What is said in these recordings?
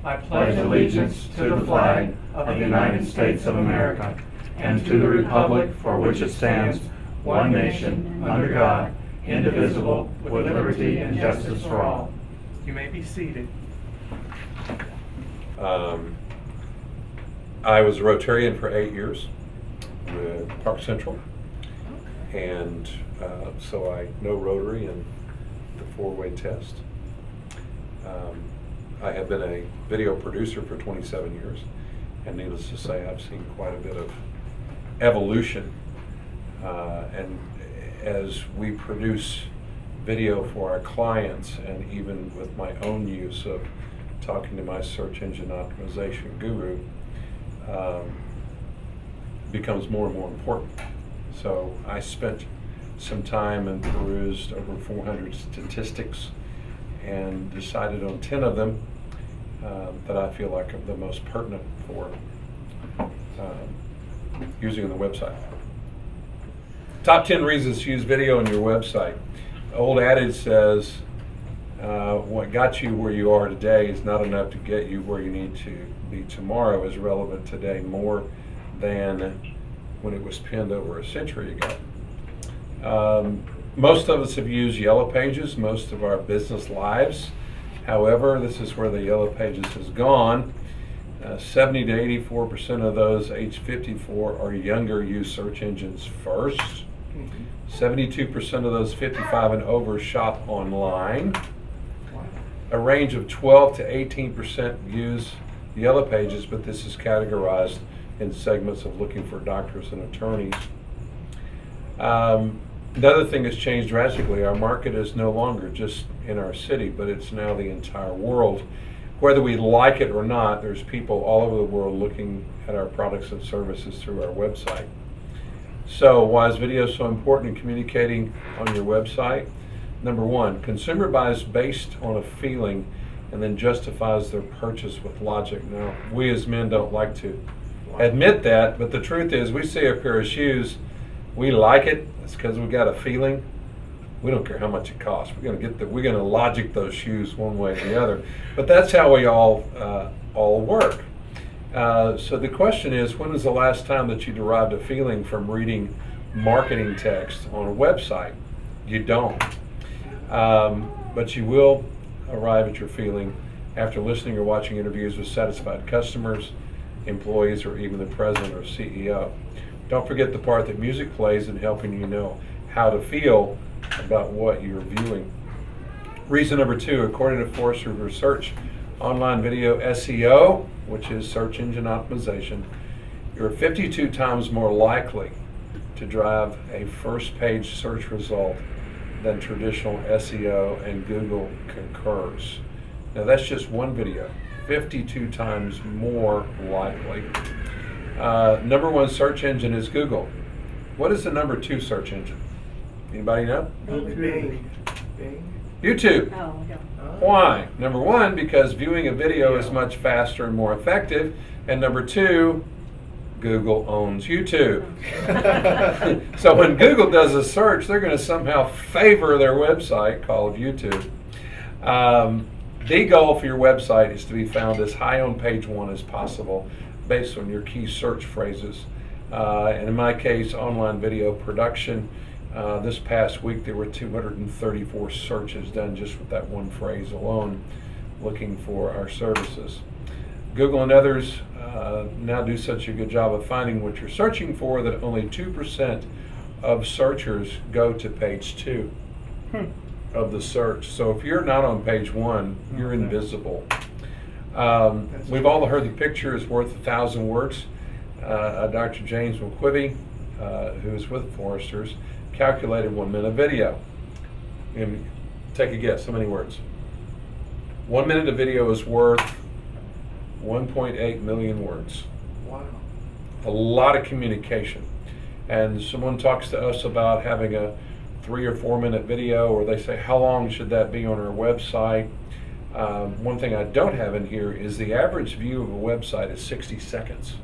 I pledge allegiance to the flag of the United States of America and to the republic for which it stands, one nation, under God, indivisible, with liberty and justice for all. You may be seated. I was a Rotarian for 8 years with Park Central, and so I know Rotary and the four-way test. I have been a video producer for 27 years, and needless to say, I've seen quite a bit of evolution. And as we produce video for our clients, and even with my own use of talking to my search engine optimization guru, becomes more and more important. So I spent some time and perused over 400 statistics and decided on 10 of them that I feel like are the most pertinent for using on the website. Top 10 reasons to use video on your website. The old adage says, what got you where you are today is not enough to get you where you need to be tomorrow is relevant today more than when it was penned over a century ago. Most of us have used Yellow Pages most of our business lives. However, this is where the Yellow Pages has gone. 70 to 84% of those age 54 or younger use search engines first. 72% of those 55 and over shop online. A range of 12 to 18% use Yellow Pages, but this is categorized in segments of looking for doctors and attorneys. Another thing that's changed drastically, our market is no longer just in our city, but it's now the entire world. Whether we like it or not, there's people all over the world looking at our products and services through our website. So why is video so important in communicating on your website? Number one, consumer buys based on a feeling and then justifies their purchase with logic. Now, we as men don't like to admit that, but the truth is we see a pair of shoes, we like it, it's because we got a feeling. We don't care how much it costs. We're gonna logic those shoes one way or the other. But that's how we all work. So the question is, when was the last time that you derived a feeling from reading marketing text on a website? You don't. But you will arrive at your feeling after listening or watching interviews with satisfied customers, employees, or even the president or CEO. Don't forget the part that music plays in helping you know how to feel about what you're viewing. Reason number two, according to Forrester Research, online video SEO, which is search engine optimization, you're 52 times more likely to drive a first page search result than traditional SEO, and Google concurs. Now that's just one video, 52 times more likely. Number one search engine is Google. What is the number two search engine? Anybody know? Bing. YouTube. Oh, yeah. Why? Number one, because viewing a video is much faster and more effective. And number two, Google owns YouTube. So when Google does a search, they're going to somehow favor their website called YouTube. The goal for your website is to be found as high on page one as possible based on your key search phrases. And in my case, online video production. This past week there were 234 searches done just with that one phrase alone, looking for our services. Google and others now do such a good job of finding what you're searching for that only 2% of searchers go to page two of the search. So if you're not on page one, you're invisible. We've all heard the picture is worth 1,000 words. Dr. James McQuivey, who is with Forrester's, calculated 1 minute video. And take a guess, how many words? 1 minute of video is worth 1.8 million words. Wow. A lot of communication. And someone talks to us about having a 3 or 4 minute video, or they say, how long should that be on our website? One thing I don't have in here is the average view of a website is 60 seconds.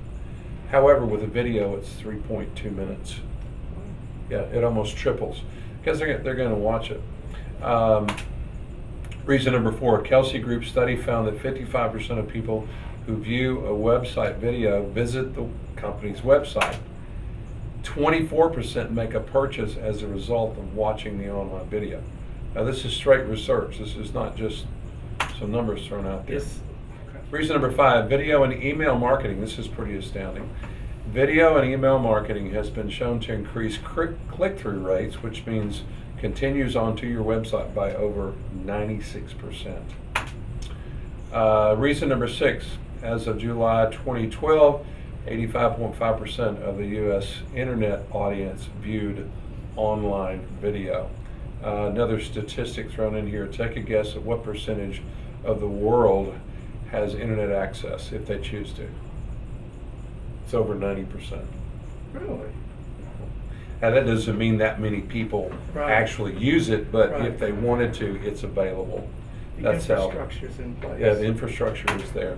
However, with a video, it's 3.2 minutes. Yeah, it almost triples because they're going to watch it. Reason number 4, Kelsey Group study found that 55% of people who view a website video visit the company's website. 24% make a purchase as a result of watching the online video. Now this is straight research. This is not just some numbers thrown out there. Yes. Okay. Reason number 5, video and email marketing. This is pretty astounding. Video and email marketing has been shown to increase click-through rates, which means continues onto your website by over 96%. Reason number 6, as of July 2012, 85.5% of the U.S. internet audience viewed online video. Another statistic thrown in here, take a guess at what percentage of the world has internet access if they choose to. It's over 90%. Really? Now that doesn't mean that many people Right. actually use it, but Right. if they wanted to, it's available. The That's how. infrastructure's in place. Yeah, the infrastructure is there.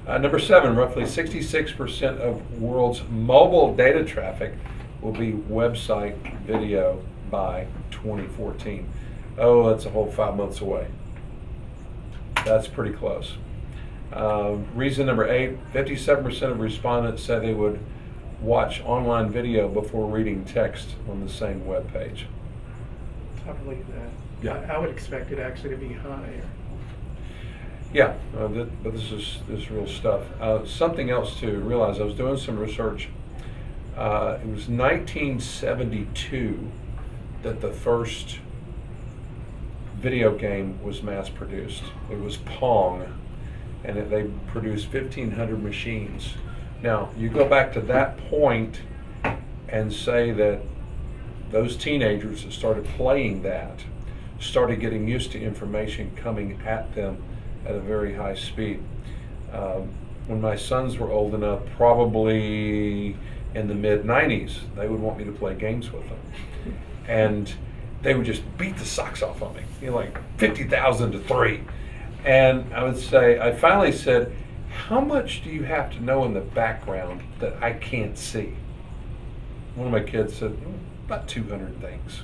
Number 7, roughly 66% of world's mobile data traffic will be website video by 2014. Oh, that's a whole 5 months away. That's pretty close. Reason number 8, 57% of respondents say they would watch online video before reading text on the same web page. I believe that. Yeah. I would expect it actually to be higher. Yeah, but this is real stuff. Something else to realize, I was doing some research. It was 1972 that the first video game was mass produced. It was Pong, and they produced 1,500 machines. Now, you go back to that point and say that those teenagers that started playing that started getting used to information coming at them at a very high speed. When my sons were old enough, probably in the mid-90s, they would want me to play games with them. And they would just beat the socks off on me, like 50,000 to 3. And I would say, I finally said, how much do you have to know in the background that I can't see? One of my kids said, about 200 things.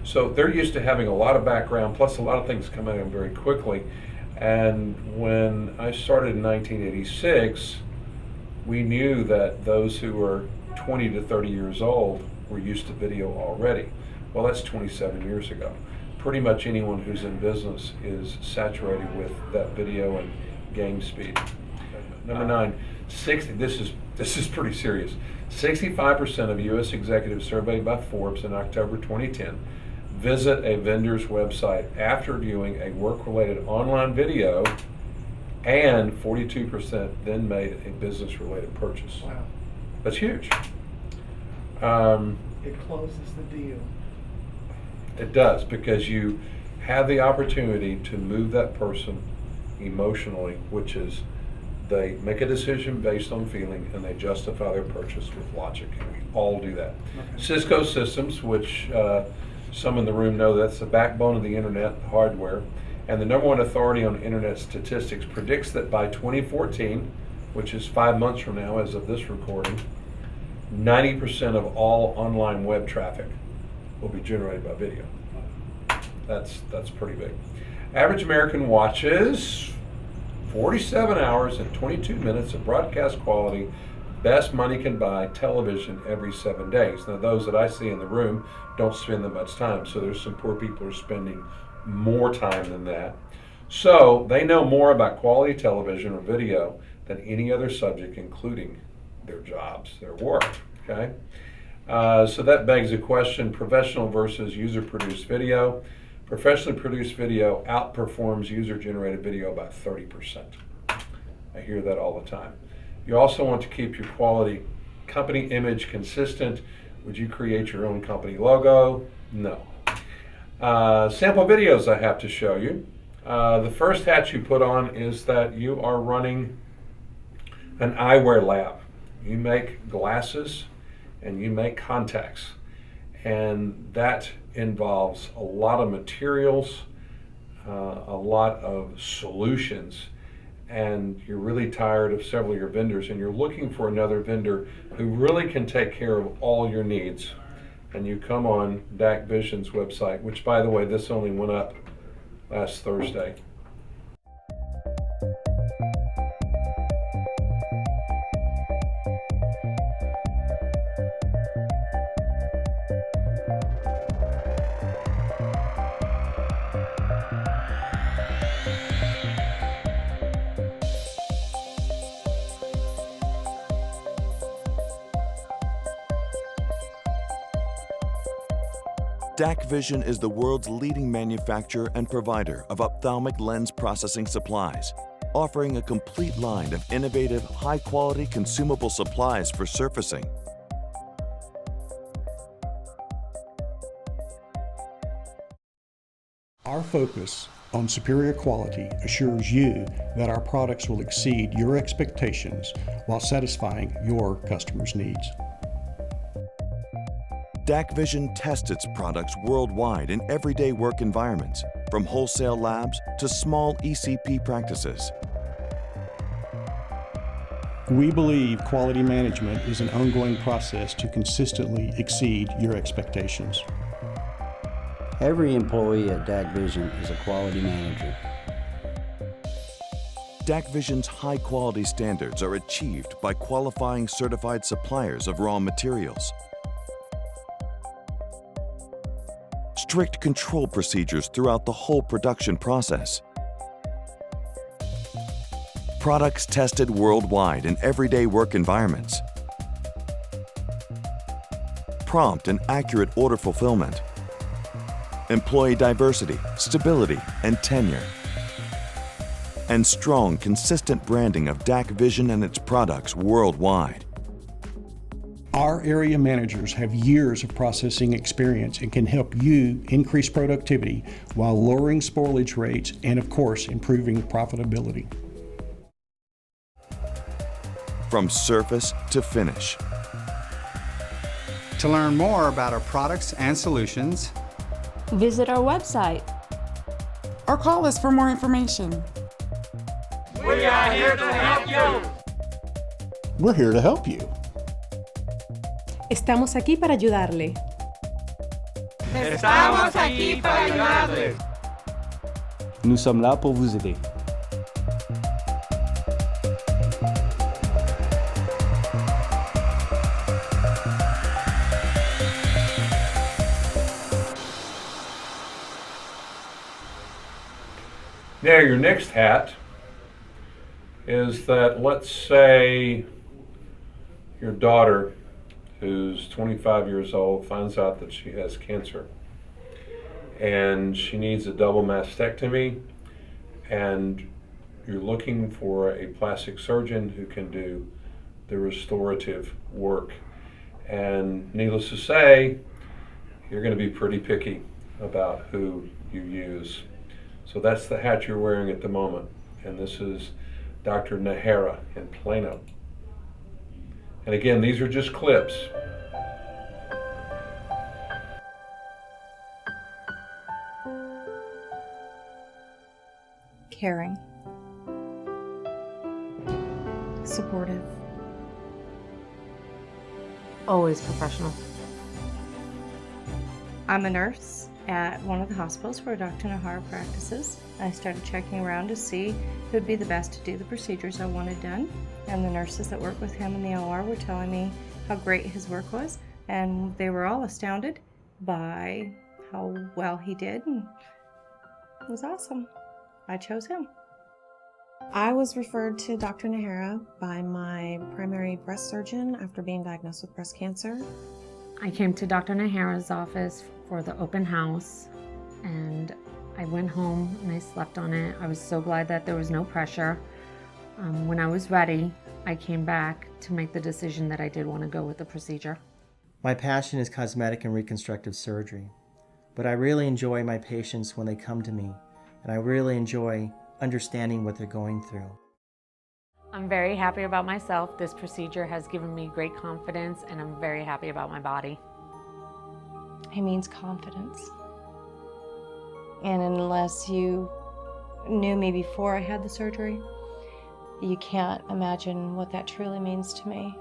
So they're used to having a lot of background, plus a lot of things come at them very quickly. And when I started in 1986, we knew that those who were 20 to 30 years old were used to video already. Well, that's 27 years ago. Pretty much anyone who's in business is saturated with that video and game speed. Number 9, this is pretty serious. 65% of U.S. executives surveyed by Forbes in October 2010 visit a vendor's website after viewing a work-related online video, and 42% then made a business-related purchase. Wow. That's huge. It closes the deal. It does, because you have the opportunity to move that person emotionally, which is they make a decision based on feeling and they justify their purchase with logic, and we all do that. Okay. Cisco Systems, which some in the room know, that's the backbone of the internet hardware, and the #1 authority on internet statistics, predicts that by 2014, which is 5 months from now as of this recording, 90% of all online web traffic will be generated by video. That's pretty big. Average American watches 47 hours and 22 minutes of broadcast quality, best money can buy television every 7 days. Now those that I see in the room don't spend that much time, so there's some poor people who are spending more time than that. So they know more about quality television or video than any other subject, including their jobs, their work, okay? So that begs a question, professional versus user-produced video. Professionally produced video outperforms user-generated video by 30%. I hear that all the time. You also want to keep your quality company image consistent. Would you create your own company logo? No. Sample videos I have to show you. The first hat you put on is that you are running an eyewear lab. You make glasses and you make contacts, and that involves a lot of materials, a lot of solutions, and you're really tired of several of your vendors and you're looking for another vendor who really can take care of all your needs. And you come on DAC Vision's website, which by the way, this only went up last Thursday. DAC Vision is the world's leading manufacturer and provider of ophthalmic lens processing supplies, offering a complete line of innovative, high-quality consumable supplies for surfacing. Our focus on superior quality assures you that our products will exceed your expectations while satisfying your customers' needs. DAC Vision tests its products worldwide in everyday work environments, from wholesale labs to small ECP practices. We believe quality management is an ongoing process to consistently exceed your expectations. Every employee at DAC Vision is a quality manager. DAC Vision's high-quality standards are achieved by qualifying certified suppliers of raw materials. Strict control procedures throughout the whole production process. Products tested worldwide in everyday work environments. Prompt and accurate order fulfillment. Employee diversity, stability, and tenure. And strong, consistent branding of DAC Vision and its products worldwide. Our area managers have years of processing experience and can help you increase productivity while lowering spoilage rates and, of course, improving profitability. From surface to finish. To learn more about our products and solutions, visit our website or call us for more information. We are here to help you. We're here to help you. Estamos aquí para ayudarle. Estamos aquí para ayudarle. Nous sommes là pour vous aider. Now, your next hat is that, let's say your daughter, who's 25 years old, finds out that she has cancer and she needs a double mastectomy, and you're looking for a plastic surgeon who can do the restorative work. And needless to say, you're going to be pretty picky about who you use. So that's the hat you're wearing at the moment. And this is Dr. Nahara in Plano. And again, these are just clips. Caring, supportive, always professional. I'm a nurse at one of the hospitals where Dr. Nahara practices. I started checking around to see who'd be the best to do the procedures I wanted done, and the nurses that work with him in the OR were telling me how great his work was, and they were all astounded by how well he did, and it was awesome. I chose him. I was referred to Dr. Nahara by my primary breast surgeon after being diagnosed with breast cancer. I came to Dr. Nahara's office for the open house, and I went home and I slept on it. I was so glad that there was no pressure. When I was ready, I came back to make the decision that I did want to go with the procedure. My passion is cosmetic and reconstructive surgery, but I really enjoy my patients when they come to me, and I really enjoy understanding what they're going through. I'm very happy about myself. This procedure has given me great confidence, and I'm very happy about my body. He means confidence. And unless you knew me before I had the surgery, you can't imagine what that truly means to me.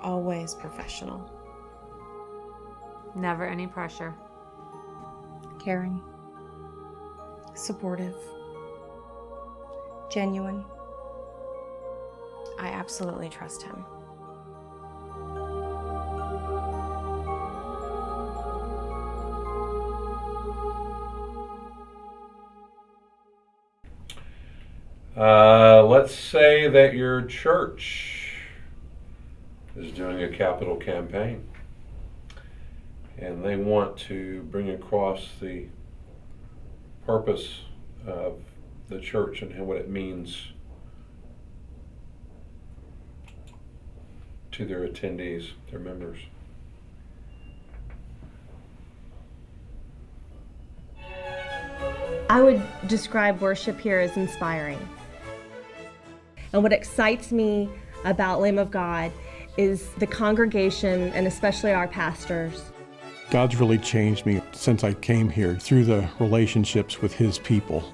Always professional. Never any pressure. Caring. Supportive. Genuine. I absolutely trust him. Let's say that your church is doing a capital campaign and they want to bring across the purpose of the church and what it means to their attendees, their members. I would describe worship here as inspiring. And what excites me about Lamb of God is the congregation and especially our pastors. God's really changed me since I came here through the relationships with His people.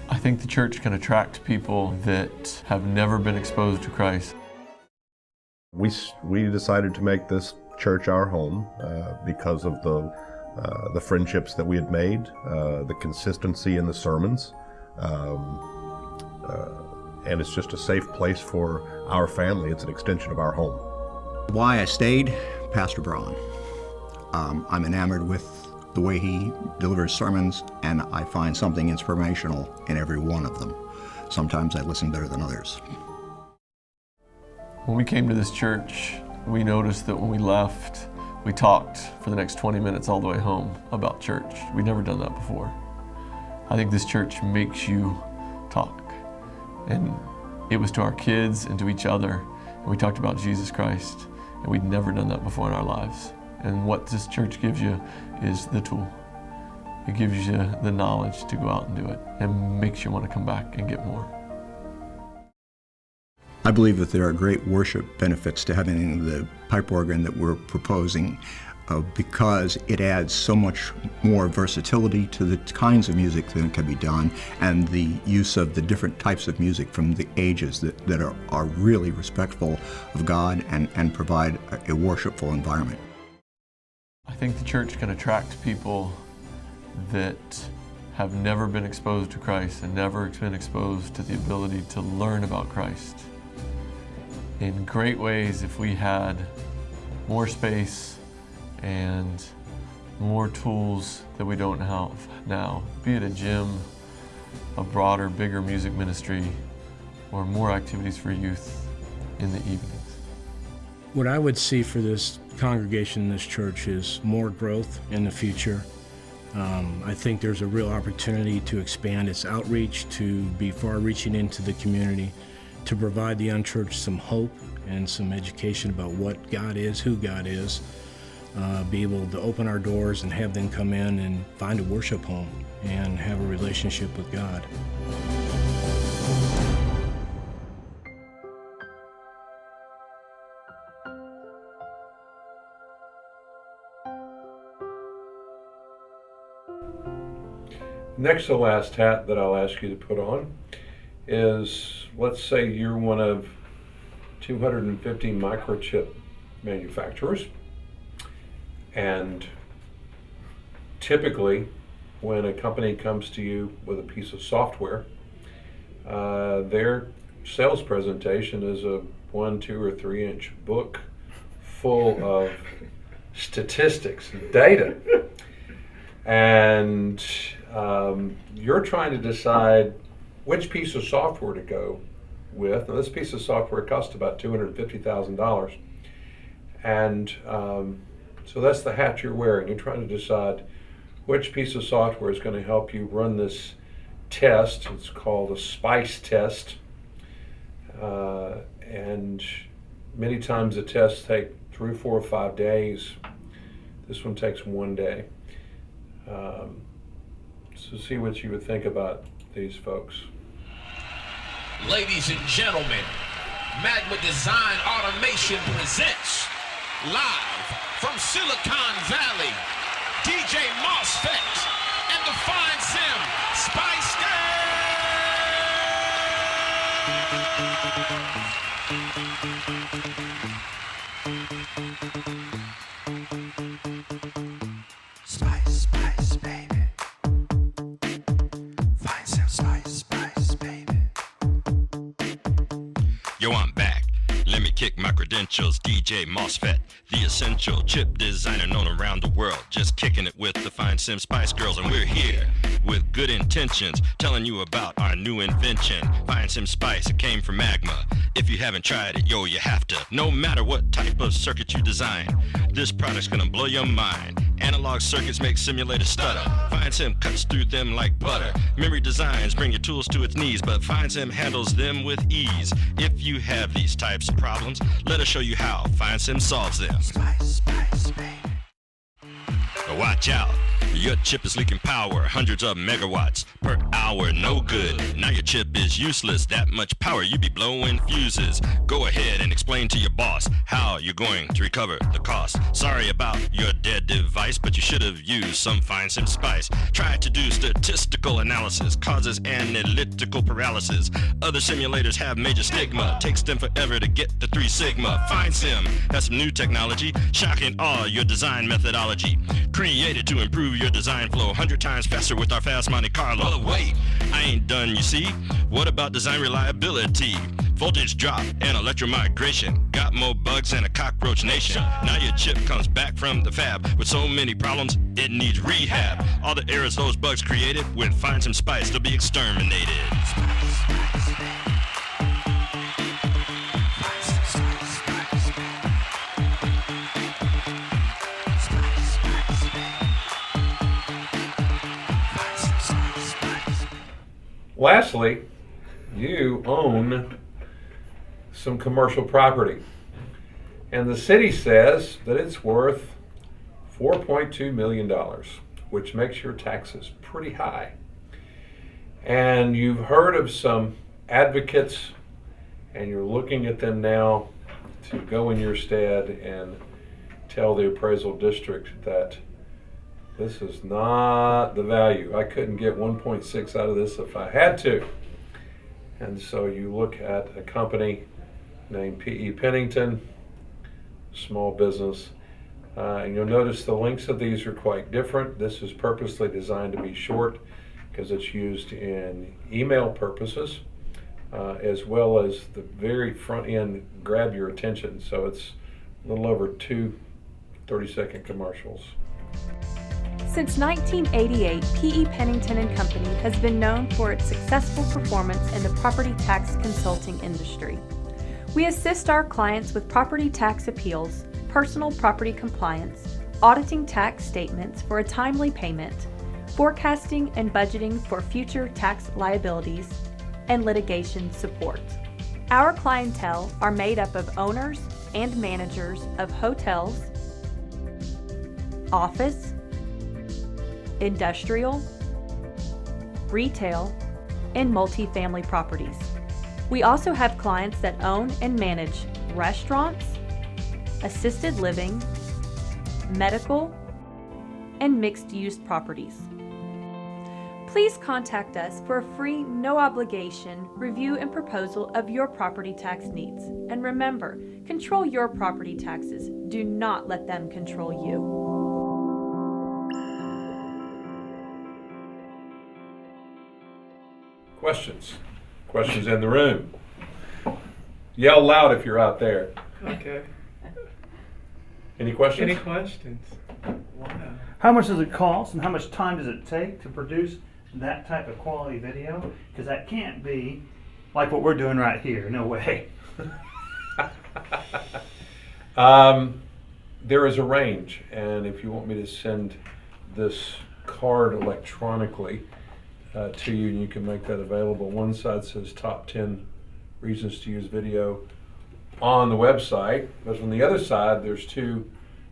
I think the church can attract people that have never been exposed to Christ. We decided to make this church our home because of the friendships that we had made, the consistency in the sermons, and it's just a safe place for our family. It's an extension of our home. Why I stayed? Pastor Braun. I'm enamored with the way he delivers sermons, and I find something inspirational in every one of them. Sometimes I listen better than others. When we came to this church, we noticed that when we left, we talked for the next 20 minutes all the way home about church. We'd never done that before. I think this church makes you talk. And it was to our kids and to each other. And we talked about Jesus Christ. And we'd never done that before in our lives. And what this church gives you is the tool. It gives you the knowledge to go out and do it and makes you want to come back and get more. I believe that there are great worship benefits to having the pipe organ that we're proposing because it adds so much more versatility to the kinds of music that can be done and the use of the different types of music from the ages that are really respectful of God and provide a worshipful environment. I think the church can attract people that have never been exposed to Christ and never been exposed to the ability to learn about Christ in great ways if we had more space and more tools that we don't have now, be it a gym, a broader, bigger music ministry, or more activities for youth in the evenings. What I would see for this congregation, this church, is more growth in the future. I think there's a real opportunity to expand its outreach, to be far-reaching into the community, to provide the unchurched some hope and some education about what God is, who God is, be able to open our doors and have them come in and find a worship home and have a relationship with God. Next to last hat that I'll ask you to put on is, let's say you're one of 250 microchip manufacturers, and typically when a company comes to you with a piece of software, their sales presentation is a 1, 2, or 3 inch book full of statistics and data. And you're trying to decide which piece of software to go with. Now, this piece of software costs about $250,000. And so that's the hat you're wearing. You're trying to decide which piece of software is going to help you run this test. It's called a SPICE test. And many times the tests take 3, 4, or 5 days. This one takes 1 day. So see what you would think about these folks. Ladies and gentlemen, Magma Design Automation presents live from Silicon Valley, DJ MOSFET and the Fine Sim Spice Spice, baby. credentials. DJ MOSFET, the essential chip designer known around the world. Just kicking it with the fine Sim Spice Girls, and we're here with good intentions, telling you about our new invention. Fine Sim Spice, it came from Magma. If you haven't tried it, yo, you have to. No matter what type of circuit you design, this product's gonna blow your mind. Analog circuits make simulators stutter. FineSim cuts through them like butter. Memory designs bring your tools to its knees, but FineSim handles them with ease. If you have these types of problems, let us show you how FineSim solves them. Now watch out. Your chip is leaking power, hundreds of megawatts per hour, no good. Now your chip is useless, that much power, you be blowing fuses. Go ahead and explain to your boss how you're going to recover the cost. Sorry about your dead device, but you should have used some FineSim Spice. Try to do statistical analysis, causes analytical paralysis. Other simulators have major stigma, takes them forever to get to 3 sigma. FineSim has some new technology, shocking all your design methodology. Created to improve your design flow 100 times faster with our fast Monte Carlo. Well, wait, I ain't done, you see. What about design reliability? Voltage drop and electromigration. Got more bugs than a cockroach nation. Now your chip comes back from the fab with so many problems, it needs rehab. All the errors those bugs created, with FineSim Spice, they'll be exterminated. Lastly, you own some commercial property, and the city says that it's worth $4.2 million, which makes your taxes pretty high. And you've heard of some advocates, and you're looking at them now to go in your stead and tell the appraisal district that this is not the value. I couldn't get 1.6 out of this if I had to. And so you look at a company named P.E. Pennington, small business, and you'll notice the lengths of these are quite different. This is purposely designed to be short because it's used in email purposes, as well as the very front end grab your attention. So it's a little over 2 30-second commercials. Since 1988, P.E. Pennington & Company has been known for its successful performance in the property tax consulting industry. We assist our clients with property tax appeals, personal property compliance, auditing tax statements for a timely payment, forecasting and budgeting for future tax liabilities, and litigation support. Our clientele are made up of owners and managers of hotels, office, industrial, retail, and multifamily properties. We also have clients that own and manage restaurants, assisted living, medical, and mixed-use properties. Please contact us for a free, no-obligation review and proposal of your property tax needs. And remember, control your property taxes. Do not let them control you. Questions? Questions in the room? Yell loud if you're out there. Okay. Any questions? Any questions? Wow. How much does it cost, and how much time does it take to produce that type of quality video? Because that can't be like what we're doing right here. No way. There is a range, and if you want me to send this card electronically to you, and you can make that available. One side says top 10 reasons to use video on the website, but on the other side there's 2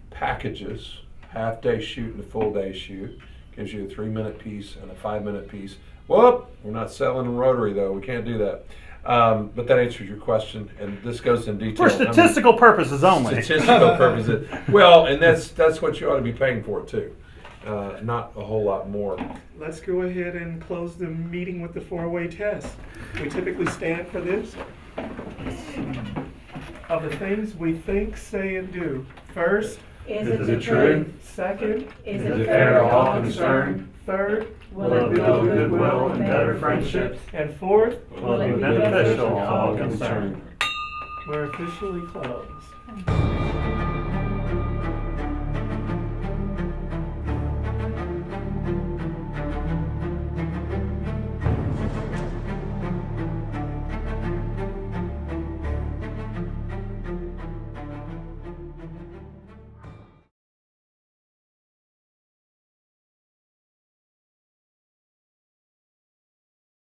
packages, half-day shoot and a full-day shoot. Gives you a 3-minute piece and a 5-minute piece. Whoop! We're not selling in Rotary though, we can't do that. But that answers your question, and this goes in detail. For statistical purposes only. Statistical purposes. Well, and that's what you ought to be paying for too. Not a whole lot more. Let's go ahead and close the meeting with the 4-way test. We typically stand for this. Of the things we think, say, and do. First, is it true? Second, is it fair to all concerned? Third, will it build goodwill and better friendships? And fourth, will it be beneficial to all concerned? We're officially closed.